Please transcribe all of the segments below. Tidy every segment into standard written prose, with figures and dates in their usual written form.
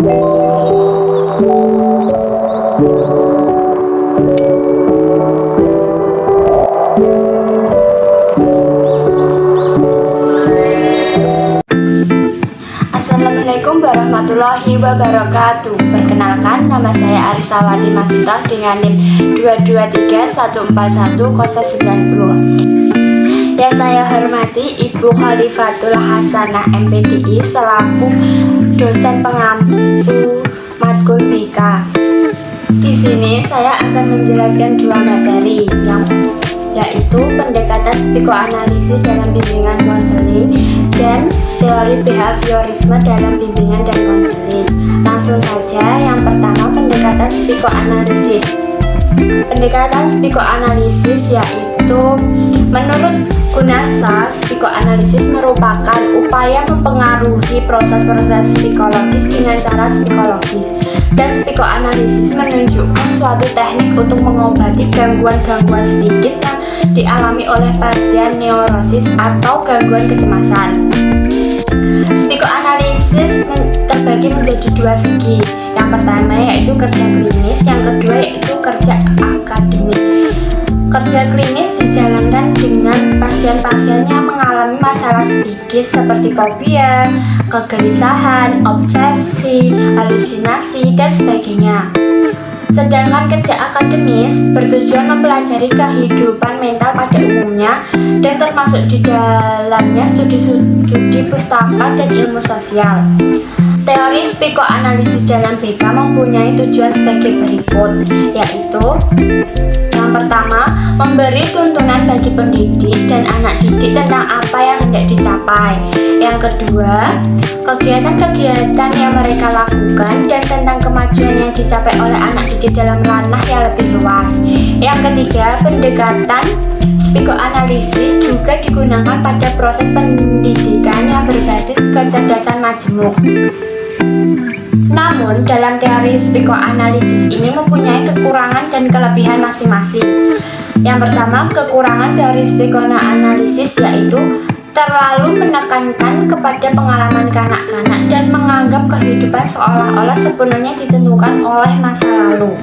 Assalamualaikum warahmatullahi wabarakatuh. Perkenalkan, nama saya Arisawati Masitoh dengan NIM 223141090. Yang saya hormati Ibu Khalifatul Hasanah MPDI selaku dosen pengampu matkul BK. Di sini saya akan menjelaskan dua materi, yaitu pendekatan psikoanalisis dalam bimbingan konseling dan teori behaviorisme dalam bimbingan dan konseling. Langsung saja, yang pertama pendekatan psikoanalisis. Pendekatan psikoanalisis yaitu menurut Gunasa, psikoanalisis merupakan upaya mempengaruhi proses-proses psikologis dengan cara psikologis, dan psikoanalisis menunjukkan suatu teknik untuk mengobati gangguan-gangguan psikis yang dialami oleh pasien neurosis atau gangguan kecemasan. Psikoanalisis terbagi menjadi dua segi. Yang pertama yaitu kerja klinis, yang kedua yaitu kerja akademik. Kerja klinis dijalankan dengan pasien-pasien yang mengalami masalah psikis seperti fobia, kegelisahan, obsesi, halusinasi, dan sebagainya. Sedangkan kerja akademis bertujuan mempelajari kehidupan mental pada umumnya dan termasuk di dalamnya studi pustaka dan ilmu sosial. Teori psikoanalisis dalam BK mempunyai tujuan sebagai berikut, yaitu yang pertama, memberi tuntunan bagi pendidik dan anak didik tentang apa yang hendak dicapai. Yang kedua, kegiatan-kegiatan yang mereka lakukan dan tentang kemajuan yang dicapai oleh anak didik dalam ranah yang lebih luas. Yang ketiga, pendekatan psikoanalisis juga digunakan pada proses pendidikan yang berbasis kecerdasan majemuk. Namun, dalam teori psikoanalisis ini mempunyai kekurangan dan kelebihan masing-masing. Yang pertama, kekurangan teori psikoanalisis yaitu terlalu menekankan kepada pengalaman kanak-kanak dan menganggap kehidupan seolah-olah sepenuhnya ditentukan oleh masa lalu.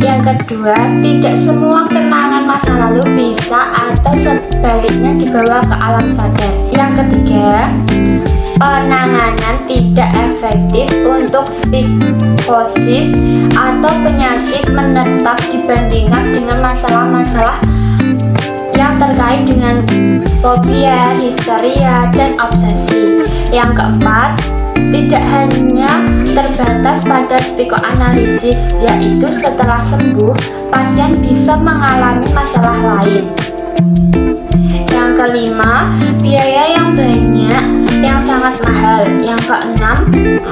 Yang kedua, tidak semua kenangan masa lalu bisa atau sebaliknya dibawa ke alam sadar. Yang ketiga, penanganan tidak efektif untuk psikosis atau penyakit menetap dibandingkan dengan masalah-masalah yang terkait dengan fobia, histeria, dan obsesi. Yang keempat, tidak hanya terbatas pada psikoanalisis, yaitu setelah sembuh, pasien bisa mengalami masalah lain. Yang kelima, biaya yang banyak yang sangat mahal. Yang keenam,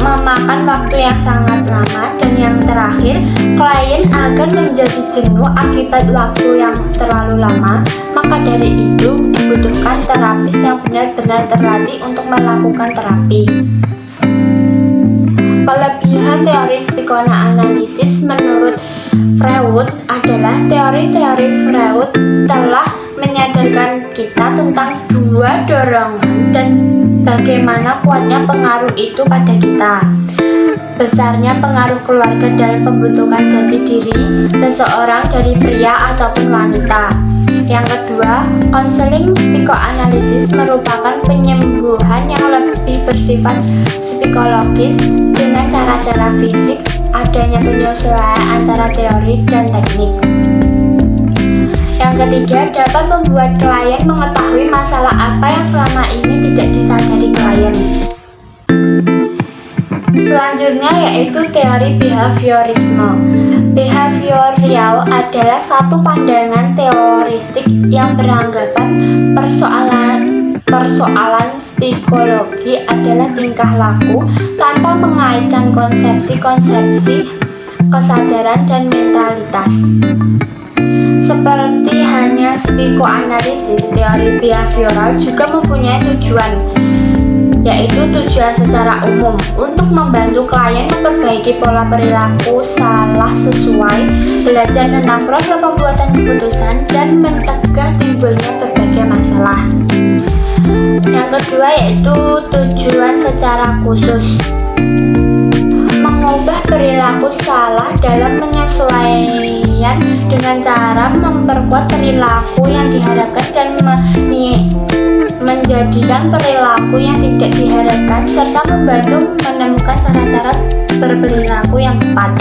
memakan waktu yang sangat lama. Dan yang terakhir, klien akan menjadi jenuh akibat waktu yang terlalu lama. Maka dari itu dibutuhkan terapis yang benar-benar terlatih untuk melakukan terapi. Kelebihan teori psikoanalisis menurut Freud adalah teori-teori Freud telah menyadarkan kita tentang dua dorongan dan bagaimana kuatnya pengaruh itu pada kita. Besarnya pengaruh keluarga dalam pembentukan jati diri seseorang dari pria ataupun wanita. Yang kedua, konseling psikoanalisis merupakan penyembuhan yang lebih bersifat psikologis dengan cara-cara fisik, adanya penyesuaian antara teori dan teknik. Yang ketiga, dapat membuat klien mengetahui masalah apa yang selama ini tidak disadari klien. Selanjutnya yaitu teori behaviorisme. Behavioral adalah satu pandangan teoristik yang beranggapan persoalan psikologi adalah tingkah laku tanpa mengaitkan konsepsi-konsepsi kesadaran dan mentalitas. Seperti hanya psikoanalisis, teori behavioral juga mempunyai tujuan, yaitu tujuan secara umum untuk membantu klien memperbaiki pola perilaku salah sesuai, belajar tentang proses pembuatan keputusan, dan mencegah timbulnya berbagai masalah. Yang kedua yaitu tujuan secara khusus, berlaku salah dalam penyesuaian dengan cara memperkuat perilaku yang diharapkan dan menjadikan perilaku yang tidak diharapkan serta membantu menemukan cara-cara berperilaku yang tepat.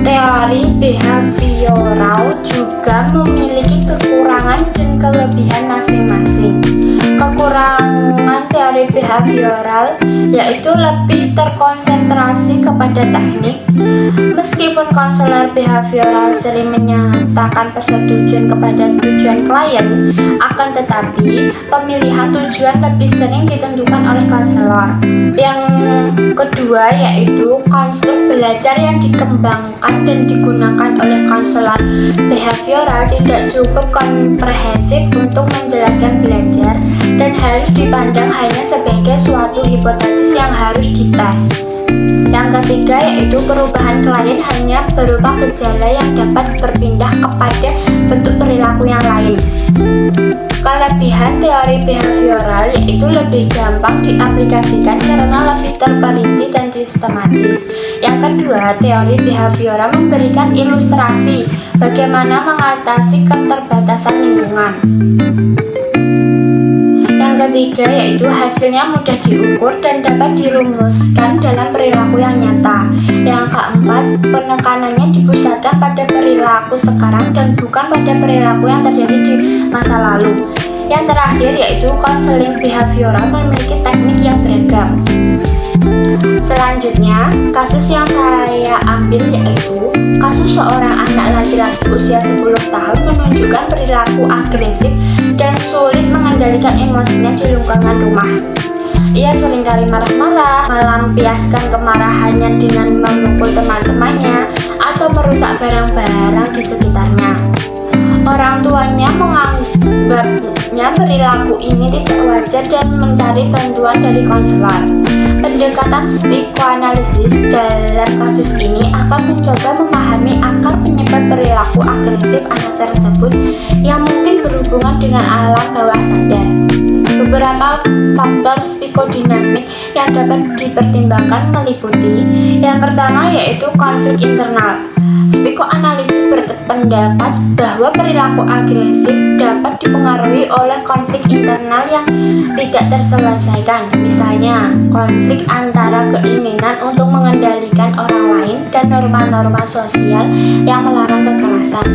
Teori behavioral juga memiliki kekurangan dan kelebihan masing-masing. Kekurangan teori behavioral yaitu lebih terkonsentrasi kepada teknik. Meskipun konselor behavioral sering menyatakan persetujuan kepada tujuan klien, akan tetapi pemilihan tujuan lebih sering ditentukan oleh konselor. Yang kedua yaitu konstruk belajar yang dikembangkan dan digunakan oleh konselor behavioral tidak cukup komprehensif untuk menjelaskan belajar dan harus dipandang hanya sebagai suatu hipotesis yang harus dites. Yang ketiga yaitu perubahan klien hanya berupa gejala yang dapat berpindah kepada bentuk perilaku yang lain. Kelebihan teori behavioral yaitu lebih gampang diaplikasikan karena lebih terperinci dan sistematis. Yang kedua, teori behavioral memberikan ilustrasi bagaimana mengatasi keterbatasan lingkungan. Yang ketiga yaitu hasilnya mudah diukur dan dapat dirumuskan dalam perilaku yang nyata. Yang keempat, penekanannya dipusatkan pada perilaku sekarang dan bukan pada perilaku yang terjadi di masa lalu. Yang terakhir yaitu konseling behavioral memiliki teknik yang beragam. Selanjutnya, kasus yang saya ambil yaitu kasus seorang anak laki-laki usia 10 tahun menunjukkan perilaku agresif dan sulit mengendalikan emosinya di lingkungan rumah. Ia seringkali marah-marah, melampiaskan kemarahannya dengan memukul teman-temannya atau merusak barang-barang di sekitarnya. Orang tuanya menganggapnya perilaku ini tidak wajar dan mencari bantuan dari konselor. Pendekatan psikoanalisis dalam kasus ini akan mencoba memahami akar penyebab perilaku agresif anak tersebut yang mungkin berhubungan dengan alam bawah sadar. Beberapa faktor psikodinamik yang dapat dipertimbangkan meliputi yang pertama yaitu konflik internal. Psikoanalisis berpendapat bahwa perilaku agresif dapat dipengaruhi oleh konflik internal yang tidak terselesaikan, misalnya konflik antara keinginan untuk mengendalikan orang lain dan norma-norma sosial yang melarang kekerasan.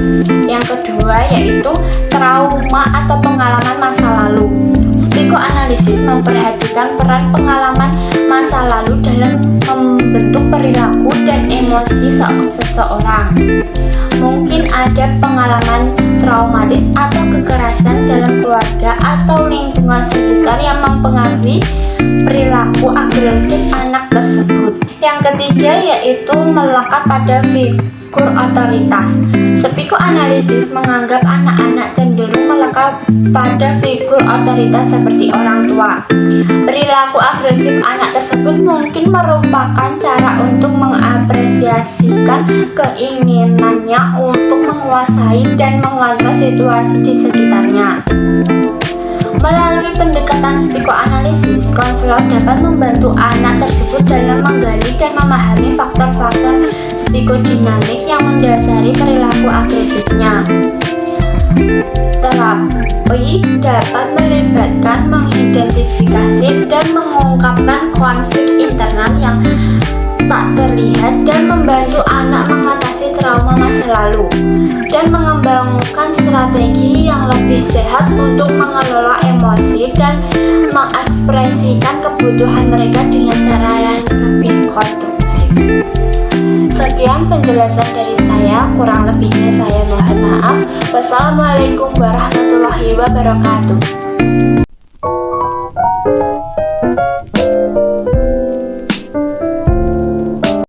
Yang kedua yaitu trauma atau pengalaman masa lalu. Psikoanalisis memperhatikan peran pengalaman masa lalu dalam membentuk perilaku dan emosi seseorang. Mungkin ada pengalaman traumatis atau kekerasan dalam keluarga atau lingkungan sekitar yang mempengaruhi perilaku agresif anak tersebut. Yang ketiga yaitu melekat pada figur otoritas. Psikoanalisis menganggap anak-anak cenderung melekat pada figur otoritas seperti orang tua. Perilaku agresif anak tersebut mungkin merupakan cara untuk mengapresiasikan keinginannya untuk menguasai dan mengontrol situasi di sekitarnya. Melalui pendekatan psikoanalisis, konselor dapat membantu anak tersebut dalam menggali dan memahami faktor-faktor psikodinamik yang mendasari perilaku agresifnya. Terapi dapat melibatkan mengidentifikasi dan mengungkapkan konflik internal yang tak terlihat dan membantu anak mengatasi trauma masa lalu dan mengembangkan strategi yang lebih sehat untuk mengelola emosi dan mengekspresikan kebutuhan mereka dengan cara yang lebih konstruktif. Sekian penjelasan dari saya, kurang lebihnya saya mohon maaf. Wassalamualaikum warahmatullahi wabarakatuh.